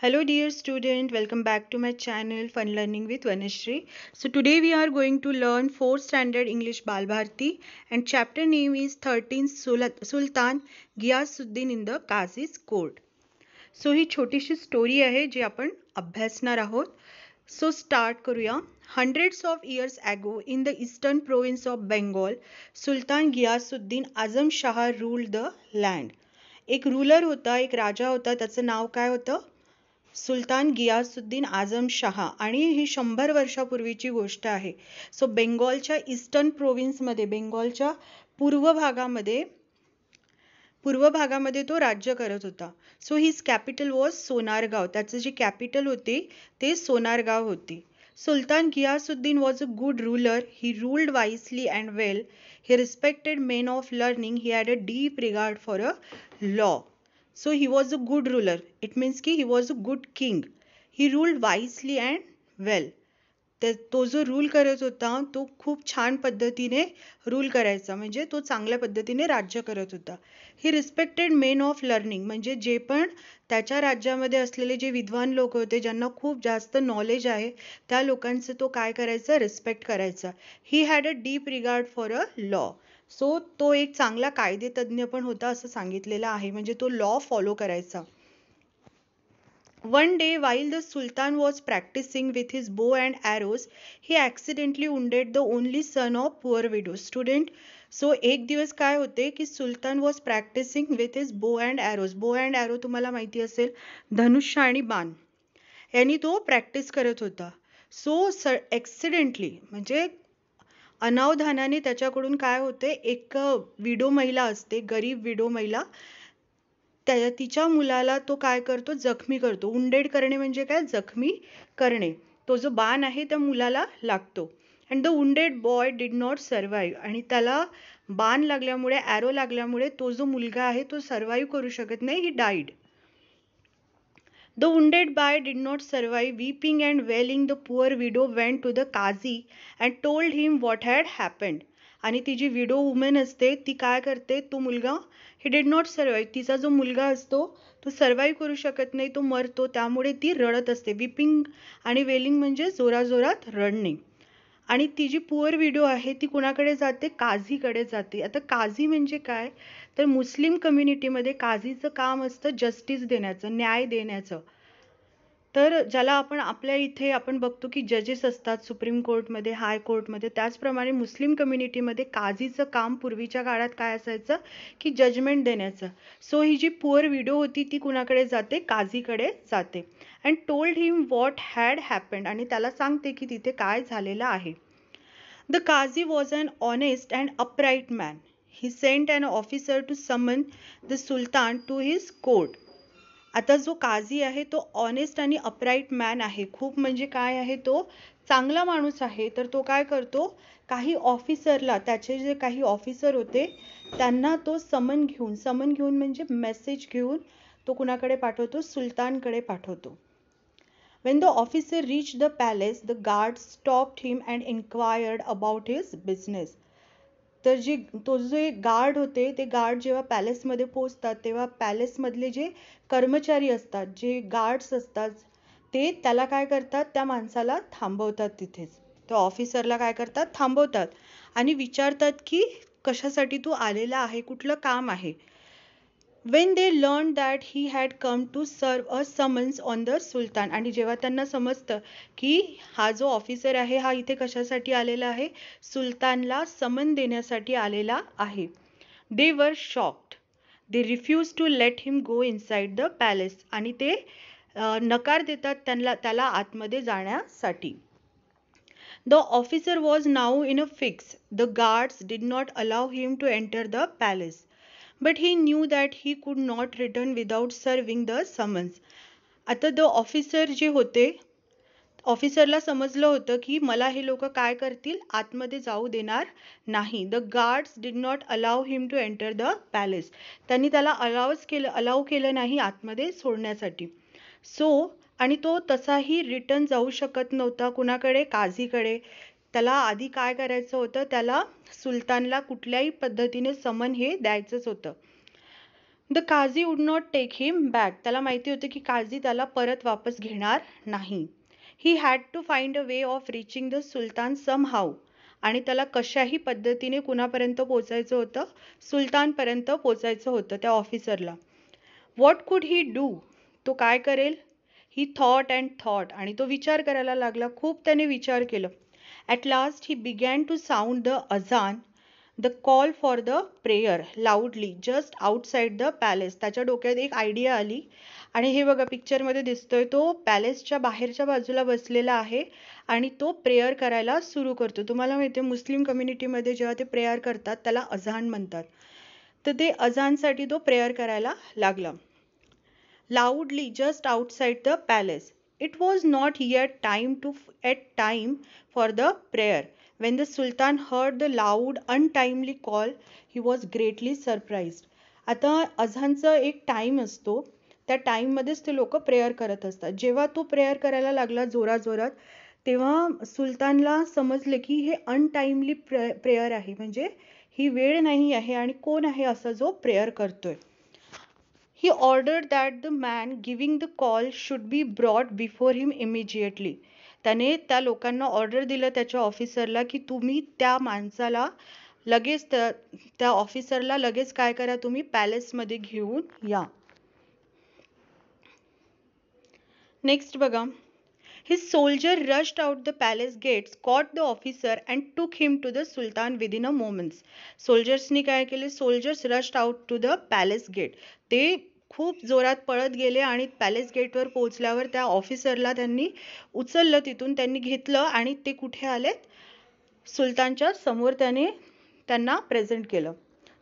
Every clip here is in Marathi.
Hello dear student, welcome back to my channel Fun Learning with Vanashri. So today we are going to learn 4th standard English Bal Bharti and chapter name is 13th Sultan Ghiyasuddin in the Qazi's court. So ही छोटीशी स्टोरी आहे जी आपण अभ्यासणार आहोत. So start करूया. Hundreds of years ago in the eastern province of Bengal, Sultan Ghiyasuddin Azam Shah ruled the land. एक रूलर होता, एक राजा होता, त्याचं नाव काय होतं? सुलतान गियासुद्दीन आझम शहा. आणि ही 100 वर्षापूर्वीची गोष्ट आहे. सो बेंगॉलच्या ईस्टर्न प्रोव्हिन्समध्ये, बेंगॉलच्या पूर्व भागामध्ये तो राज्य करत होता. So his capital was Sonargaon. त्याचं जी कॅपिटल होती ते सोनारगाव होती. Sultan Ghiyasuddin was a good ruler. He ruled wisely and well. He respected men of learning. He had a deep regard for a law. So he was a good ruler. It means की he was a good king. He ruled wisely and well. तो जो रूल करत होता तो खूप छान पद्धतीने रूल करायचा, म्हणजे तो चांगल्या पद्धतीने राज्य करत होता. ही रिस्पेक्टेड मेन ऑफ लर्निंग, म्हणजे जे पण त्याच्या राज्यामध्ये असलेले जे विद्वान लोक होते, ज्यांना खूप जास्त नॉलेज आहे, त्या लोकांचं तो काय करायचा? रिस्पेक्ट करायचा. ही had a deep regard for a law. So तो एक चांगला कायदेतज्ञ पण होता असं सांगितलेलं आहे, म्हणजे तो लॉ फॉलो करायचा. One day, while the Sultan was practicing with his bow and arrows, he accidentally wounded the only son of poor widow. Student, so एक दिवस काय होते की sultan was practicing with his bow and arrows. Bow and arrow तुम्हाला माहिती असेल, धनुष्य आणि बाण यांनी तो प्रॅक्टिस करत होता. सो ॲक्सिडेंटली म्हणजे अनावधानाने त्याच्याकडून काय होते, एक विडो महिला असते, गरीब विडो महिला, तिच्या मुलाला तो काय करतो? जखमी करतो. उंडेड करणे म्हणजे काय? जखमी करणे. तो जो बाण आहे त्या मुलाला लागतो. And the wounded boy did not survive. आणि त्याला बाण लागल्यामुळे, ॲरो लागल्यामुळे तो जो मुलगा आहे तो सर्व्हाइव्ह करू शकत नाही. ही died. The wounded boy did not survive. Weeping and wailing, the poor widow went to the Qazi and told him what had happened. आणि ती जी विडो वुमेन असते ती काय करते? तो मुलगा, ही डिड नॉट सर्व्हाइव्ह, तिचा जो मुलगा असतो तो सर्व्हाइव्ह करू शकत नाही, तो मरतो, त्यामुळे ती रडत असते. विपिंग आणि वेलिंग म्हणजे जोराजोरात रडणे. आणि ती जी पुअर विडो आहे ती कुणाकडे जाते? काझीकडे जाते. आता काझी म्हणजे काय? तर मुस्लिम कम्युनिटीमध्ये काझीचं काम असतं जस्टिस देण्याचं, न्याय देण्याचं. तर ज्याला आपण आपल्या इथे आपण बघतो की जजेस असतात सुप्रीम कोर्टमध्ये, हाय कोर्टमध्ये, त्याचप्रमाणे मुस्लिम कम्युनिटीमध्ये काझीचं काम पूर्वीच्या काळात काय असायचं की जजमेंट देण्याचं. सो ही जी पुअर विडो होती ती कुणाकडे जाते? काझीकडे जाते. And told him what had happened. आणि त्याला सांगते की तिथे काय झालेलं आहे. The qazi was an honest and upright man. He sent an officer to summon the sultan to his court. आता जो काझी आहे तो ऑनेस्ट आणि अपराईट मॅन आहे. खूप म्हणजे काय आहे? तो चांगला माणूस आहे. तर तो काय करतो? काही ऑफिसरला, त्याचे जे काही ऑफिसर होते त्यांना तो समन घेऊन म्हणजे मेसेज घेऊन तो कुणाकडे पाठवतो? सुलतानकडे पाठवतो. When the officer reached the palace, the guards stopped him and inquired about his business. तर तो जे गार्ड होते ते गार्ड जेव्हा पॅलेसमध्ये पोहोचतात तेव्हा पॅलेसमधले जे कर्मचारी असतात, जे गार्ड्स असतात, ते त्याला काय करतात? त्या माणसाला थांबवतात तिथेच. त्या ऑफिसरला काय करतात? थांबवतात आणि विचारतात की कशासाठी तू आलेला आहे, कुठलं काम आहे. When they learned that he had come to serve a summons on the Sultan, आणि जेव्हा त्यांना समजतं की हा जो ऑफिसर आहे हा इथे कशासाठी आलेला आहे? सुलतानला समन देण्यासाठी आलेला आहे. They were shocked. They refused to let him go inside the palace. आणि ते नकार देतात त्याला आतमध्ये जाण्यासाठी. The officer was now in a fix. The guards did not allow him to enter the palace. But he knew that he could not return without serving the summons. आता द ऑफिसर जे होते, ऑफिसरला समजलं होतं की मला हे लोक काय करतील? आतमध्ये जाऊ देणार नाही. The guards did not allow him to enter the palace. त्यांनी त्याला अलाउ केलं नाही आतमध्ये सोडण्यासाठी. सो आणि तो तसाही रिटर्न जाऊ शकत नव्हता. कुणाकडे? काझीकडे. त्याला आधी काय करायचं होतं? त्याला सुलतानला कुठल्याही पद्धतीने समन हे द्यायचंच होतं. The Qazi would not take him back. त्याला माहिती होतं की काझी त्याला परत वापस घेणार नाही. He had to find a way of reaching the sultan somehow. आणि त्याला कशाही पद्धतीने कुणापर्यंत पोचायचं होतं, सुलतानपर्यंत पोचायचं होतं त्या ऑफिसरला. What could he do. तो काय करेल. He thought and thought. आणि तो विचार करायला लागला. खूप त्याने विचार केलं. At last he began to sound the azan, the call for the prayer loudly just outside the palace. त्याच्या डोक्यात एक आयडिया आली. आणि हे बघा पिक्चरमध्ये दिसतोय तो पॅलेसच्या बाहेरच्या बाजूला बसलेला आहे आणि तो प्रेयर करायला सुरू करतो. तुम्हाला माहिती आहे मुस्लिम कम्युनिटीमध्ये जेव्हा ते प्रेयर करतात त्याला अजान म्हणतात. तर ते अजानसाठी तो प्रेयर करायला लागला. लाऊडली just outside the palace. It was not yet time for the prayer. When the Sultan heard the loud, untimely call, he was greatly surprised. आता अझानचा एक टाइम असतो. त्या टाइममध्येच ते लोक प्रेयर करत असतात. जेव्हा तो प्रेयर करायला लागला जोराजोरात, तेव्हा सुलतानला समजले की हे अनटाइमली प्रेयर आहे. म्हणजे ही वेळ नाही आहे आणि कोण आहे असा जो प्रेयर करतोय. He ordered that the man giving the call should be brought before him immediately. त्याने त्या लोकांना ऑर्डर दिलं त्याच्या ऑफिसरला की तुम्ही त्या माणसाला लगेच त्या ऑफिसरला लगेच काय करा, तुम्ही पॅलेसमध्ये घेऊन या. नेक्स्ट बघा. His soldier rushed out the palace gates, caught the officer and took him to the sultan within a moments. सोल्जर्सनी काय केले. Soldiers rushed out to the palace gate. ते खूप जोरात पळत गेले आणि पॅलेस गेटवर पोहोचल्यावर त्या ऑफिसरला त्यांनी उचललं. तिथून त्यांनी घेतलं आणि ते कुठे आलेत, सुलतानच्या समोर त्यांना प्रेझेंट केलं.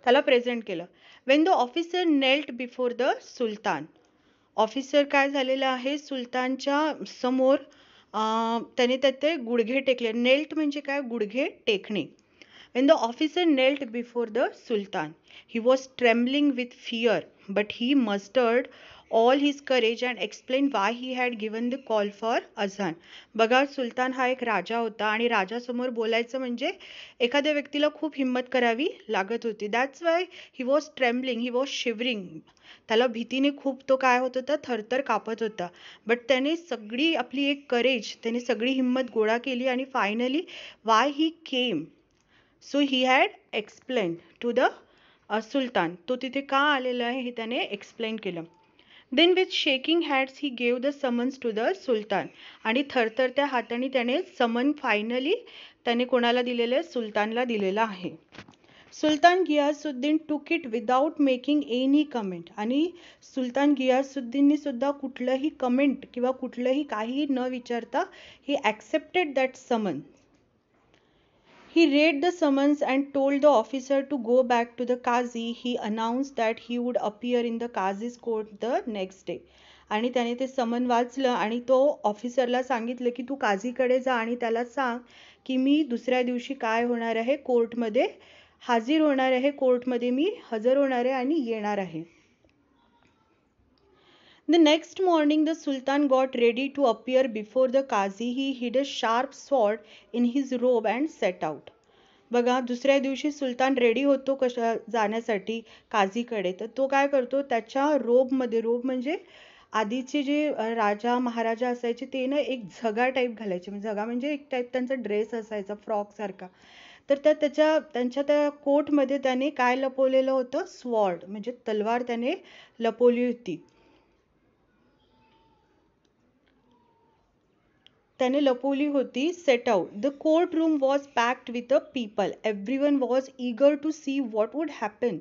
त्याला प्रेझेंट केलं. When the officer knelt before the sultan. Officer काय झालेलं आहे, सुलतानच्या समोर त्याने त्याचे गुडघे टेकले. नेल्ट म्हणजे काय, गुडघे टेकणे. When the officer knelt before the sultan, he was trembling with fear, but he mustered all his courage and explained why he had given the call for azan. बघा, सुलतान हा एक राजा होता आणि राजासमोर बोलायचं म्हणजे एखाद्या व्यक्तीला खूप हिम्मत करावी लागत होती. That's why he was trembling, he was shivering. त्याला भीतीने खूप तो काय होत होता, थरथर कापत होता. बट त्याने सगळी आपली एक करेज, त्याने सगळी हिम्मत गोळा केली आणि finally why he came. So he had explain to the sultan. तो तिथे का आलेला आहे हे त्याने एक्सप्लेन केलं. Then with shaking hands he gave the summons to the sultan. आणि थरथरत्या हाताने त्याने समन फायनली त्याने कोणाला दिलेलं आहे, सुलतानला दिलेला आहे. Sultan Ghiyasuddin took it without making any comment. आणि सुलतान गियासुद्दीननी सुद्धा कुठलंही कमेंट किंवा कुठलंही काही न विचारता ही ॲक्सेप्टेड दॅट समन. He read the summons and told the officer to go back to the Qazi. He announced that he would appear in the Qazi's court the next day. आणि त्याने ते समन वाचलं आणि तो ऑफिसरला सांगितलं की तू काझीकडे जा आणि त्याला सांग की मी दुसऱ्या दिवशी काय होणार आहे, कोर्टमध्ये हाजीर होणार आहे, कोर्टमध्ये मी हजर होणार आहे आणि येणार आहे. The next morning the Sultan got ready to appear before the Qazi. He hid a sharp sword in his robe and set out. बघा, दुसऱ्या दिवशी सुलतान रेडी होतो कशा जाण्यासाठी काझीकडे. तर तो काय करतो, त्याच्या रोबमध्ये, रोब म्हणजे आधीचे जे राजा महाराजा असायचे ते ना एक झगा टाईप घालायचे. म्हणजे झगा म्हणजे एक टाईप त्यांचा ड्रेस असायचा फ्रॉक सारखा. तर त्यांच्या त्या कोटमध्ये त्याने काय लपवलेलं होतं, स्वॉर्ड म्हणजे तलवार त्याने लपवली होती. त्याने लपवली होती. Set out. The courtroom was packed with a people. Everyone was eager to see what would happen.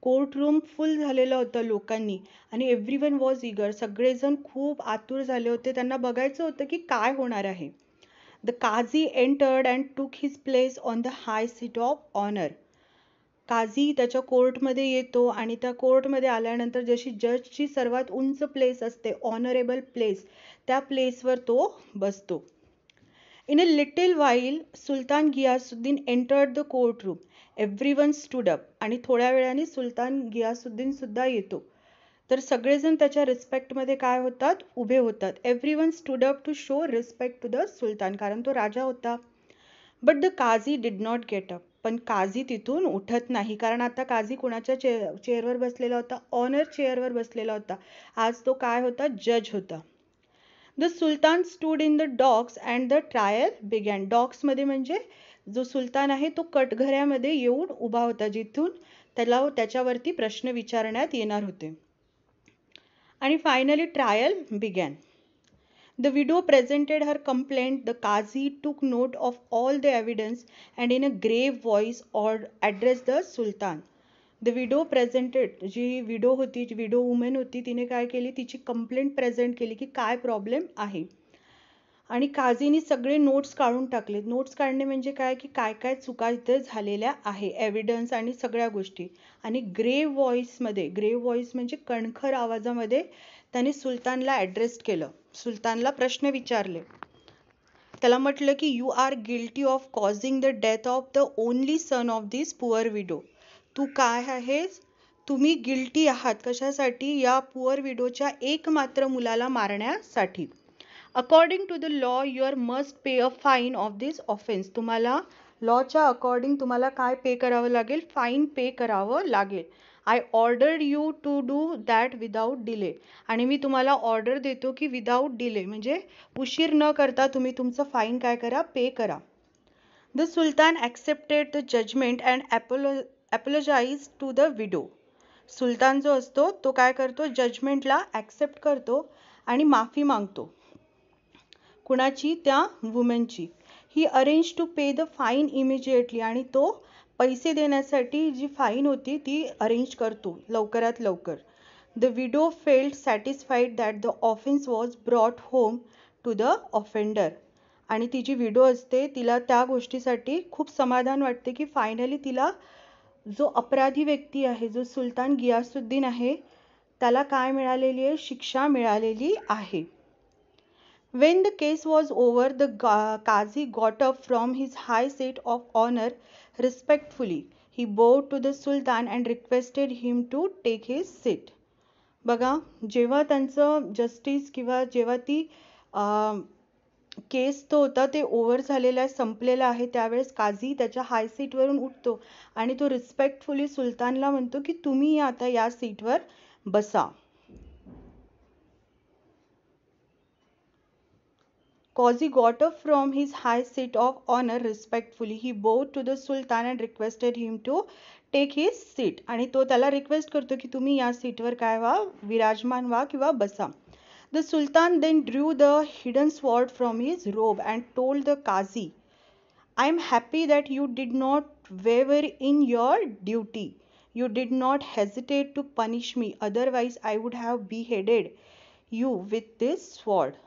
Courtroom full झालेलं होतं लोकांनी आणि एव्हरीवन वॉज इगर. सगळेजण खूप आतुर झाले होते. त्यांना बघायचं होतं की काय होणार आहे. The Qazi entered and took his place on the high seat of honour. काझी त्याच्या कोर्टमध्ये येतो आणि त्या कोर्टमध्ये आल्यानंतर जशी जजची सर्वात उंच प्लेस असते, ऑनरेबल प्लेस, त्या प्लेसवर तो बसतो. In a little while Sultan Ghiyasuddin entered the courtroom. Everyone stood up. आणि थोड्या वेळाने सुलतान गियासुद्दीन सुद्धा येतो. तर सगळेजण त्याच्या रिस्पेक्टमध्ये काय होतात, उभे होतात. Everyone stood up to show respect to the sultan, कारण तो राजा होता. But the qazi did not get up. पण काझी तिथून उठत नाही, कारण आता काझी कुणाच्या चेअरवर बसलेला होता? ऑनर चेअरवर बसलेला होता. आज तो काय होता? जज होता. The sultan stood in the docks and the trial began. डॉक्समध्ये म्हणजे जो सुलतान आहे तो कटघऱ्यामध्ये येऊन उभा होता, जिथून त्याच्यावरती प्रश्न विचारण्यात येणार होते. आणि finally trial begin. The widow presented her complaint. The Qazi took note of all the evidence and in a grave voice or addressed the Sultan. The widow presented, जी विडो होती, जी विडो वुमन होती, तिने काय केली? तिची कंप्लेंट प्रेझेंट केली की काय प्रॉब्लेम आहे. आणि काझीने सगळे नोट्स काढून टाकले. नोट्स काढणे म्हणजे काय की काय काय चुका इथे झालेल्या आहे, एव्हिडन्स आणि सगळ्या गोष्टी. आणि ग्रेव्ह व्हॉइसमध्ये, ग्रेव्ह व्हॉइस म्हणजे कणखर आवाजामध्ये त्याने सुलतानला ॲड्रेस केलं, सुलतानला प्रश्न विचारले. त्याला म्हटलं की you are guilty of causing the death of the only son of this poor widow. तू काय आहेस? तुम्ही गिल्टी आहात. कशासाठी? या पुअर विडोच्या एकमात्र मुलाला मारण्यासाठी. According to the law your must pay a fine of this offence. तुम्हाला लॉच्या अकॉर्डिंग तुम्हाला काय पे करावं लागेल? फाईन पे करावं लागेल. I ordered you to do that without delay. आणि मी तुम्हाला ऑर्डर देतो की विदाऊट डिले म्हणजे उशीर न करता तुम्ही तुमचं फाईन काय करा? पे करा. The sultan accepted the judgement and apologise to the widow. सुलतान जो असतो तो काय करतो? जजमेंटला ॲक्सेप्ट करतो आणि माफी मागतो. कुणाची? त्या वुमनची. He arrange to pay the fine immediately. आणि तो पैसे देण्यासाठी जी फाईन होती ती अरेंज करतो लवकरात लवकर. The widow felt satisfied that the offence was brought home to the offender. आणि ती जी विडो असते तिला त्या गोष्टीसाठी खूप समाधान वाटते की फायनली तिला जो अपराधी व्यक्ती आहे, जो सुलतान गियासुद्दीन आहे, त्याला काय मिळालेली आहे? शिक्षा मिळालेली आहे. When the case was over, the Qazi got up from his high seat of honor respectfully. He bowed to the Sultan and requested him to take his seat. बघा, जेव्हा त्यांचं जस्टिस किंवा जेव्हा ती केस तो होता ते ओव्हर झालेला आहे, संपलेला आहे, त्यावेळेस काझी त्याच्या हाय सीटवरून उठतो आणि तो रिस्पेक्टफुली सुलतानला म्हणतो की तुम्ही आता या सीटवर बसा. Qazi got up from his high seat of honor respectfully. He bowed to the Sultan and requested him to take his seat. आणि तो त्याला रिक्वेस्ट करतो की तुम्ही या सीटवर काय व्हा? विराजमान व्हा किंवा बसा. The Sultan then drew the hidden sword from his robe and told the Qazi, I am happy that you did not waver in your duty. You did not hesitate to punish me. Otherwise, I would have beheaded you with this sword.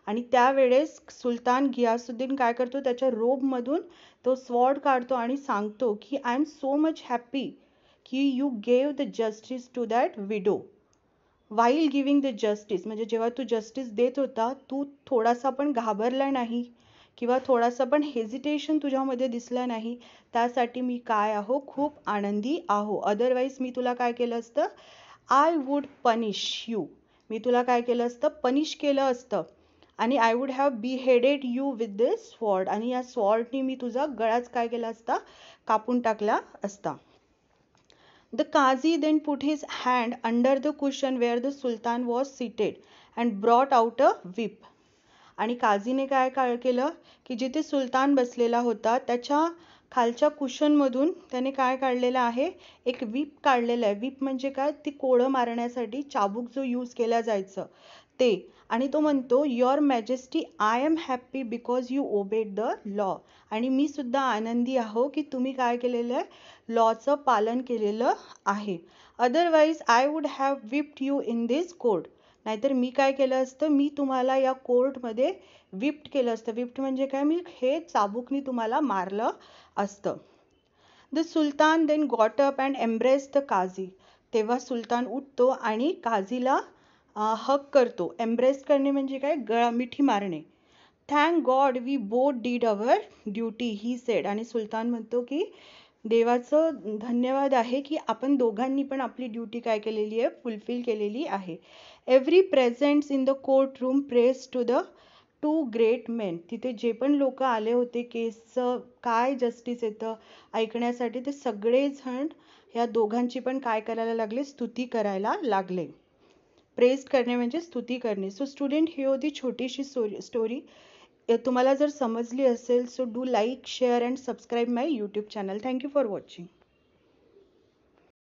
आणि त्यावेळेस सुलतान गियासुद्दीन काय करतो? त्याच्या रोबमधून तो स्वॉर्ड काढतो आणि सांगतो की I am so much happy की you gave the justice to that widow. While giving the justice म्हणजे जेव्हा तू जस्टिस देत होता, तू थोडासा पण घाबरला नाही किंवा थोडासा पण हेजिटेशन तुझ्यामध्ये दिसला नाही. त्यासाठी मी काय आहो? खूप आनंदी आहो. अदरवाईज मी तुला काय केलं असतं? I would punish you. मी तुला काय केलं असतं? पनिश केलं असतं. आणि I would have beheaded you with this sword. आणि या स्वॉर्डनी मी तुझा गळाच काय केला असता? कापून टाकला असता. The Qazi then put his hand under the cushion where the sultan was seated and brought out a whip. आणि काझीने काय केलं की जिथे सुलतान बसलेला होता त्याच्या खालच्या कुशनमधून त्याने काय काढलेलं आहे? एक व्हिप काढलेलं आहे. व्हिप म्हणजे काय? ती कोळं मारण्यासाठी चाबूक जो यूज केला जायचं ते. आणि तो म्हणतो your majesty I am happy because you obeyed the law. आणि मी सुद्धा आनंदी आहो की तुम्ही काय केलेलं आहे? लॉचं पालन केलेलं आहे. Otherwise I would have whipped you in this court. नाहीतर मी काय केलं असतं? मी तुम्हाला या कोर्टमध्ये विप्ट केलं असतं. विप्ट म्हणजे काय? मी हे चाबूकनी तुम्हाला मारलं असतं. The sultan then got up and embraced the Qazi. तेव्हा सुलतान उठतो आणि काझीला हक करतो. एम्ब्रेस करणे म्हणजे काय? गळा मिठी मारणे. Thank God we both did our duty he said. आणि सुलतान म्हणतो की देवाचं धन्यवाद आहे की आपण दोघांनी पण आपली ड्युटी काय केलेली आहे? फुलफिल केलेली आहे. Every presents in the courtroom praise to the two great men. तिथे जे पण लोक आले होते केसचं काय जस्टिस येतं ऐकण्यासाठी, ते सगळेजण ह्या दोघांची पण काय करायला लागले, स्तुती करायला लागले. प्रेज करणे म्हणजे स्तुती करणे. सो स्टुडंट, ही होती छोटीशी स्टोरी. तुम्हाला जर समजली असेल so do like, share and subscribe my YouTube channel. Thank you for watching.